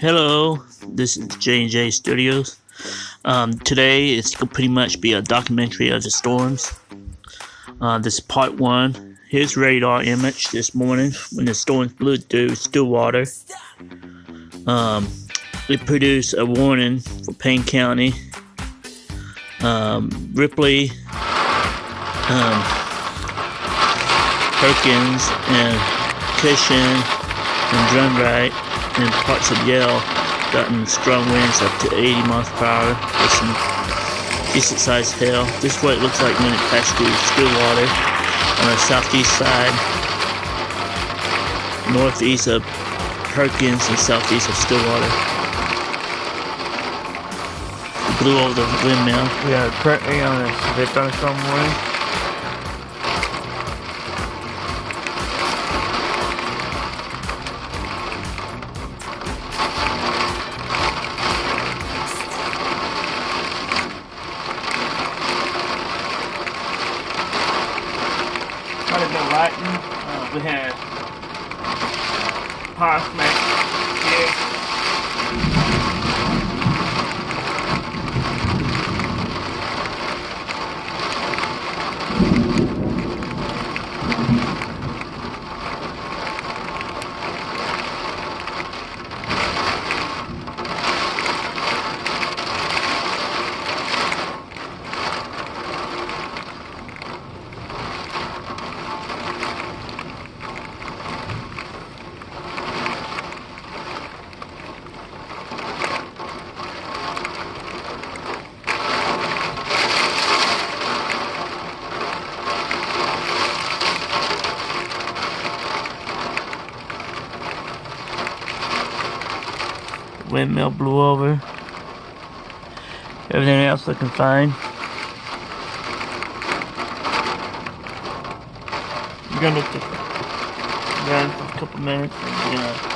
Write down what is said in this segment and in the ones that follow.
Hello, this is J&J Studios. Today it's gonna pretty much be a documentary of the storms. This is part one. Here's radar image this morning when the storms blew through Stillwater. It produced a warning for Payne County, Ripley, Perkins, and Cushion, and Drumright, and parts of Yale gotten strong winds up to 80 miles per hour with some decent sized hail. This is what it looks like when it passed through Stillwater on the southeast side, northeast of Perkins and southeast of Stillwater. It blew over the windmill. We are currently on a severe thunderstorm warning. We had power smack here. Windmill blew over. Everything else looking fine. We're gonna look around for a couple minutes and we're gonna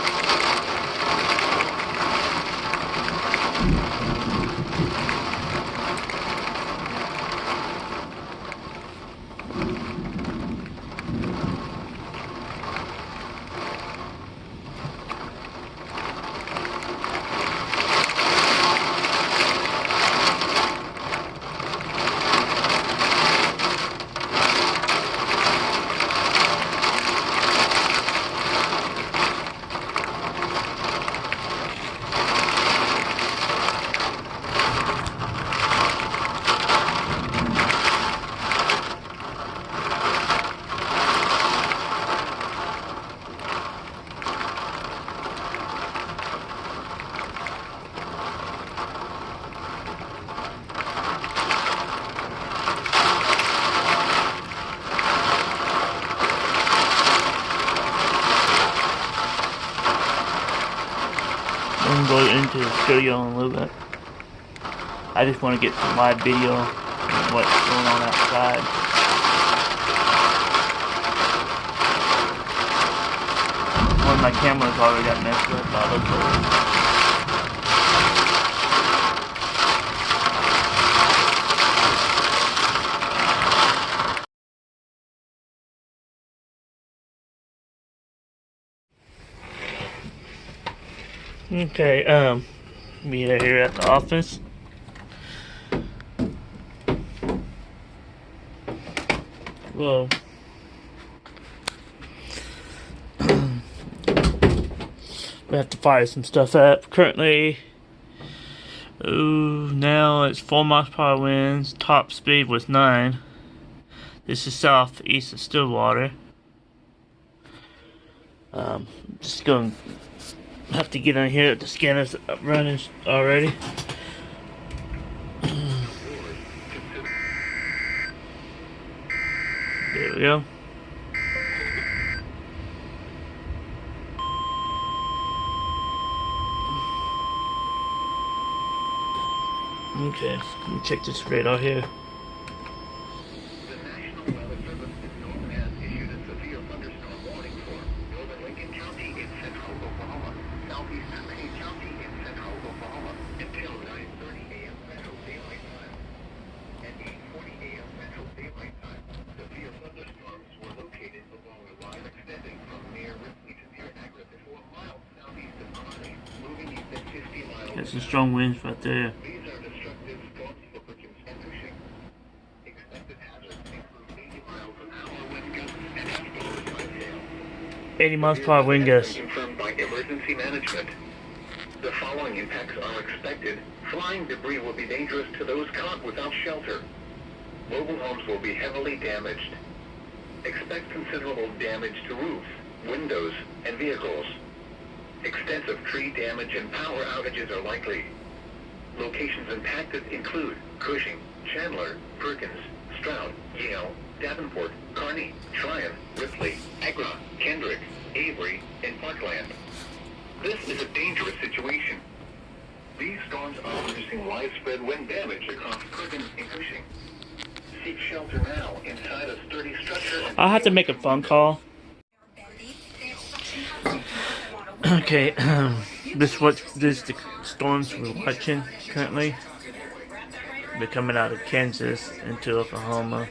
go into the studio in a little bit. I just want to get some live video of what's going on outside. One of my cameras already got messed up by the Okay, we are here at the office. Well, we have to fire some stuff up. Currently, now it's 4 miles per hour winds. Top speed was 9. This is southeast of Stillwater. Just going to have to get on here. The scanner's up running already. There we go. Okay, let me check this radar here. Extending from near Ripley to near Niagara before miles southeast of Kearney, moving east Got some strong winds right there. 80 miles per hour wind gusts. Confirmed by emergency management. The following impacts are expected. Flying debris will be dangerous to those caught without shelter. Mobile homes will be heavily damaged. Expect considerable damage to roofs, windows, and vehicles. Extensive tree damage and power outages are likely. Locations impacted include Cushing, Chandler, Perkins, Stroud, Yale, Davenport, Kearney, Tryon, Ripley, Agra, Kendrick, Avery, and Parkland. This is a dangerous situation. These storms are producing widespread wind damage across Perkins and Cushing. Seek shelter now inside a sturdy structure. I'll have to make a phone call. Okay, this is the storms we're watching currently. They're coming out of Kansas into Oklahoma.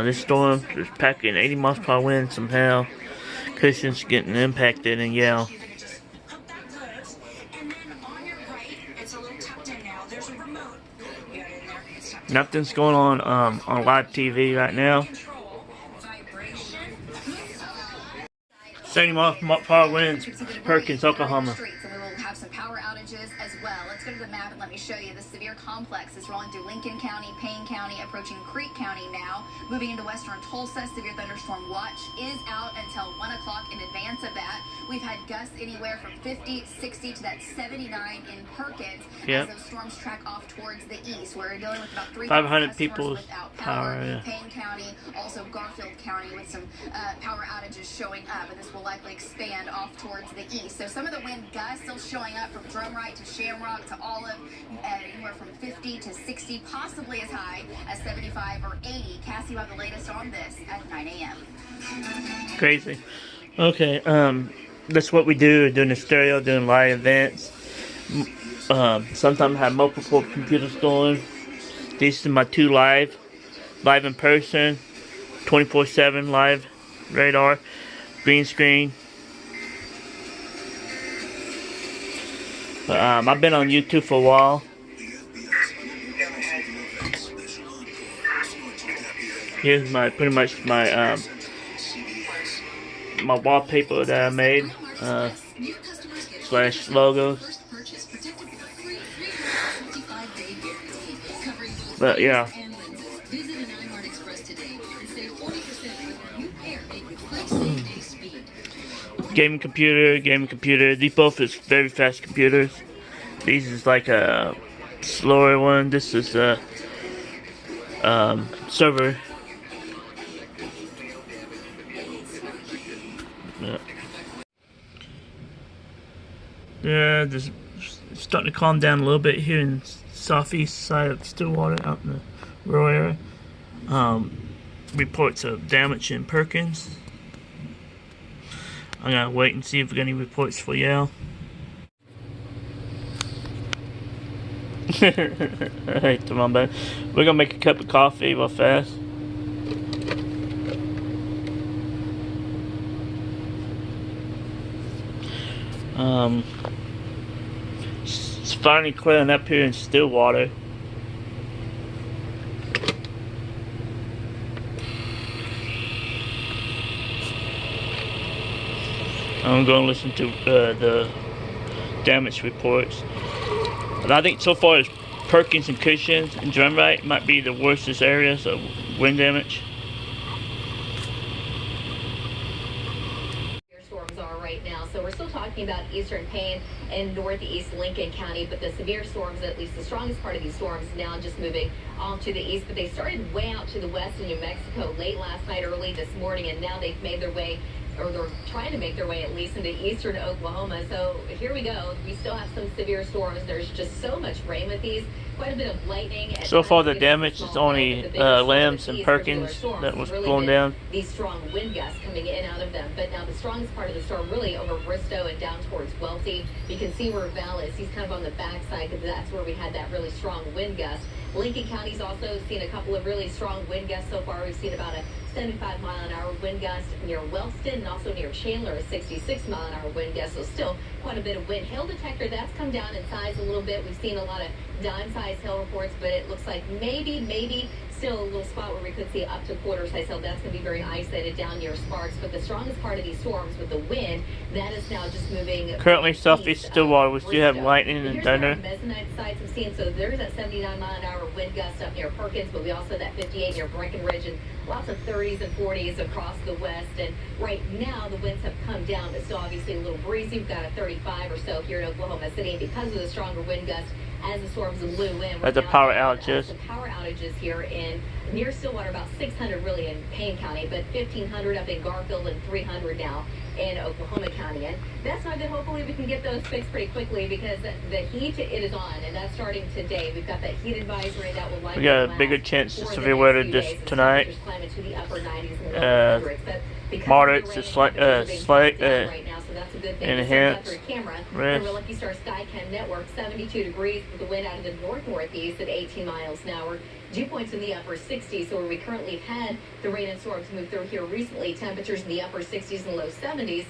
This storm is packing 80 miles per hour wind, some hail. Cushing's getting impacted in Yale. Nothing's going on live TV right now. 70 miles per hour winds, Perkins, Oklahoma. Have some power outages as well. Let's go to the map and let me show you. The severe complex is rolling through Lincoln County, Payne County, approaching Creek County now. Moving into western Tulsa, severe thunderstorm watch is out until 1 o'clock. In advance of that, we've had gusts anywhere from 50, 60 to that 79 in Perkins. Yep. As those storms track off towards the east. We're dealing with about 500 people without power. Yeah. Payne County, also Garfield County with some power outages showing up, and this will likely expand off towards the east. So some of the wind gusts still showing up from Drumright to Shamrock to Olive, anywhere from 50 to 60, possibly as high as 75 or 80. Cassie will have the latest on this at 9 a.m. Crazy. Okay, that's what we do, doing the stereo, doing live events. Sometimes I have multiple computers going. These are my two live in person, 24/7 live radar, green screen. I've been on YouTube for a while. Here's pretty much my wallpaper that I made, / logos. But yeah. Gaming computer. These both is very fast computers. These is like a slower one. This is a server. Yeah, this it's starting to calm down a little bit here in southeast side of Stillwater, out in the rural area. Reports of damage in Perkins. I'm gonna wait and see if we got any reports for Yale. Alright, come on back. We're gonna make a cup of coffee real fast. It's finally clearing up here in Stillwater. I'm going to listen to the damage reports. And I think so far as Perkins and Cushing and Drumright might be the worstest areas of wind damage. Storms are right now, so we're still talking about eastern Payne and northeast Lincoln County, but the severe storms, at least the strongest part of these storms, now just moving off to the east. But they started way out to the west in New Mexico late last night, early this morning, and now they've made their way, or they're trying to make their way at least into eastern Oklahoma. So here we go. We still have some severe storms. There's just so much rain with these. Quite a bit of lightning. So far the damage is only limbs and Perkins that was blown down. These strong wind gusts coming in out of them. But now the strongest part of the storm really over Bristow and down towards Wealthy. You can see where Val is. He's kind of on the backside because that's where we had that really strong wind gust. Lincoln County's also seen a couple of really strong wind gusts so far. We've seen about a 75-mile-an-hour wind gust near Wellston and also near Chandler, a 66-mile-an-hour wind gust. So still quite a bit of wind. Hail detector, that's come down in size a little bit. We've seen a lot of dime-sized hail reports, but it looks like maybe still a little spot where we could see up to quarter-size hail. That's going to be very isolated down near Sparks. But the strongest part of these storms with the wind, that is now just moving. Currently southeast Stillwater, we still have lightning and thunder. Mesonoid sites I'm seeing. So there's that 79-mile-an-hour wind gust up near Perkins, but we also have that 58 near Breckenridge, and lots of 30s and 40s across the west. And right now the winds have come down, but still obviously a little breezy. We've got a 35 or so here in Oklahoma City, and because of the stronger wind gust as the storms blew in, At the power outages. some power outages here in near Stillwater, about 600 really in Payne County, but 1,500 up in Garfield and 300 now in Oklahoma County. And that's why that hopefully we can get those fixed pretty quickly, because the heat, it is on, and that's starting today. We've got that heat advisory that will likely We got a bigger chance of severe weather this tonight. Moderate to slight, enhanced. For Lucky Star Skycam Network, 72 degrees with the wind out of the north-northeast at 18 miles an hour. Dew points in the upper 60s, so where we currently have had the rain and storms move through here recently, temperatures in the upper 60s and low 70s,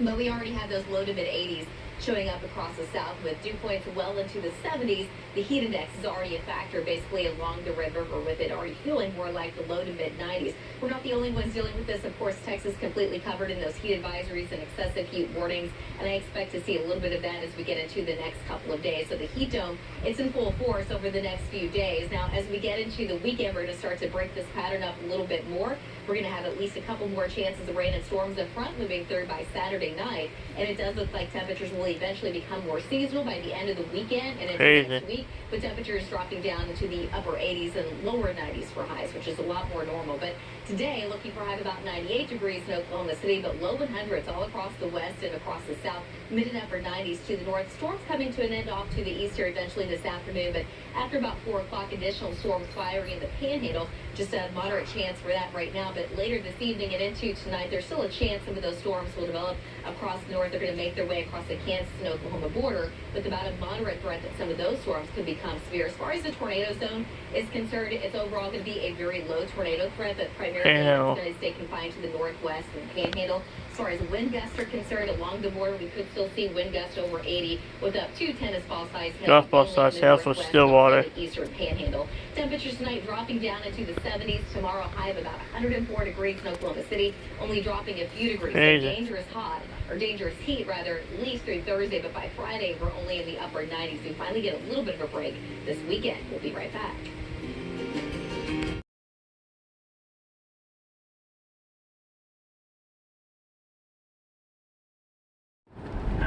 but we already have those low to mid 80s showing up across the south with dew points well into the 70s. The heat index is already a factor basically along the Red River, with it already feeling more like the low to mid 90s. We're not the only ones dealing with this. Of course, Texas completely covered in those heat advisories and excessive heat warnings, and I expect to see a little bit of that as we get into the next couple of days. So the heat dome, it's in full force over the next few days. Now, as we get into the weekend, we're going to start to break this pattern up a little bit more. We're going to have at least a couple more chances of rain and storms up front moving through by Saturday night, and it does look like temperatures will eventually become more seasonal by the end of the weekend and into next week, with temperatures dropping down into the upper 80s and lower 90s for highs, which is a lot more normal. But today, looking for a high of about 98 degrees in Oklahoma City, but low 100s all across the west and across the south, mid and upper 90s to the north. Storms coming to an end off to the east here eventually this afternoon, but after about 4 o'clock, additional storms firing in the Panhandle. Just a moderate chance for that right now, but later this evening and into tonight, there's still a chance some of those storms will develop across the north. They're going to make their way across the Kansas and Oklahoma border, with about a moderate threat that some of those storms could become severe. As far as the tornado zone is concerned, it's overall going to be a very low tornado threat, but primarily it's going to stay confined to the northwest and Panhandle. As far as wind gusts are concerned, along the border, we could still see wind gusts over 80 with up to tennis ball size hail. Golf ball size hail for Stillwater. Eastern Panhandle. Temperatures tonight dropping down into the 70s. Tomorrow, high of about 104 degrees in Oklahoma City, only dropping a few degrees. So dangerous hot, or dangerous heat rather, at least through Thursday, but by Friday we're only in the upper 90s. We finally get a little bit of a break this weekend. We'll be right back.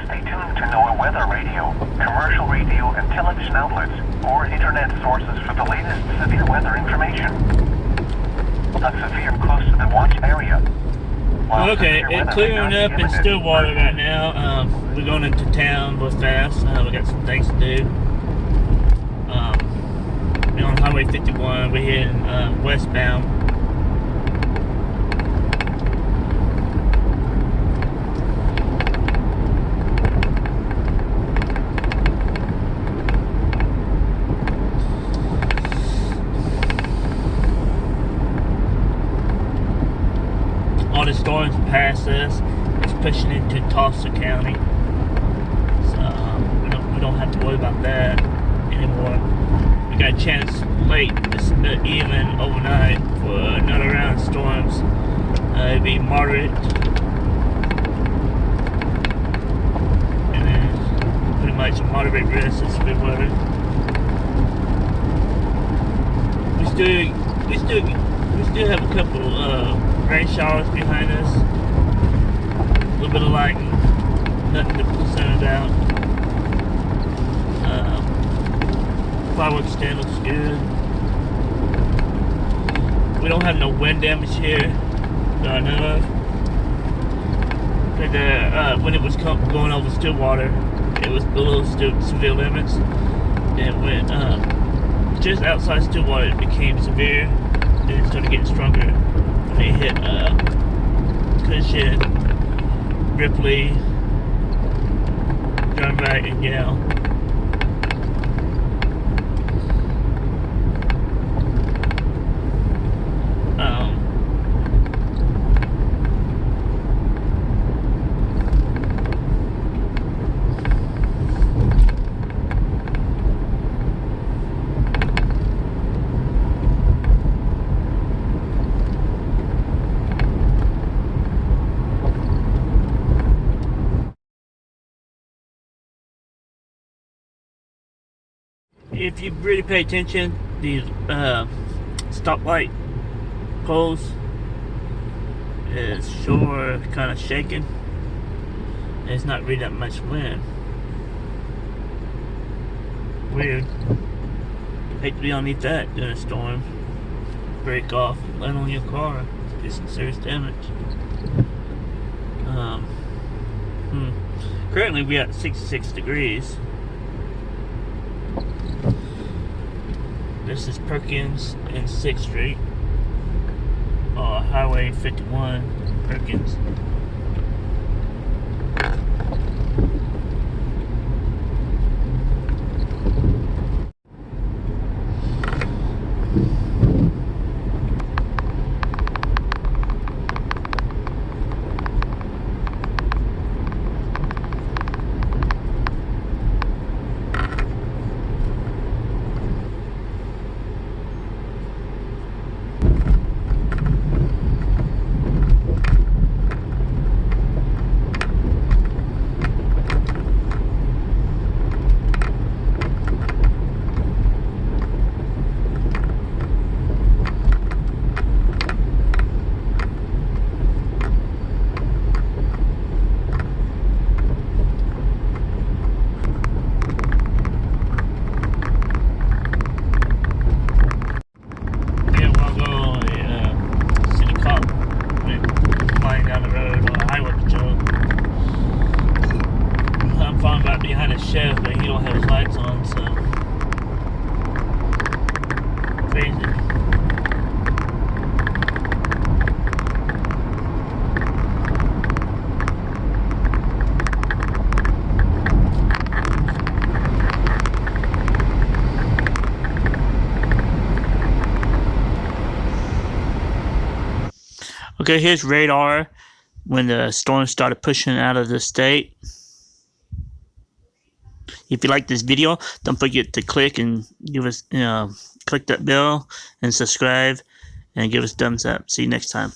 Stay tuned to NOAA Weather Radio, commercial radio and television outlets, or internet sources for the latest severe weather information. A severe close to the watch area. Okay, it's clearing up in Stillwater right now. We're going into town real fast. We got some things to do. We're on Highway 51. We're heading westbound. All the storms past us, it's pushing into Tulsa County, so we don't have to worry about that anymore. We got a chance late this evening, overnight, for another round of storms. It'll be moderate, and then pretty much a moderate risk of severe weather. We still have a couple rain showers behind us. A little bit of lightning, nothing to be concerned about. Fireworks stand looks good. We don't have no wind damage here that I know of. But when it was going over Stillwater, it was below severe limits. And when just outside Stillwater, it became severe. And it started getting stronger. They hit Cushion, Ripley, Drum Right, and Yale. if you really pay attention, these stoplight poles is sure kind of shaking. It's not really that much wind. Weird. Hate to be underneath that during a storm. Break off, land on your car, do some serious damage. Currently we at 66 degrees. This is Perkins and 6th Street. Highway 51, Perkins. Behind his chef, but he don't have his lights on, so crazy. Okay, here's radar when the storm started pushing out of the state. If you like this video, don't forget to click and give us, click that bell and subscribe and give us a thumbs up. See you next time.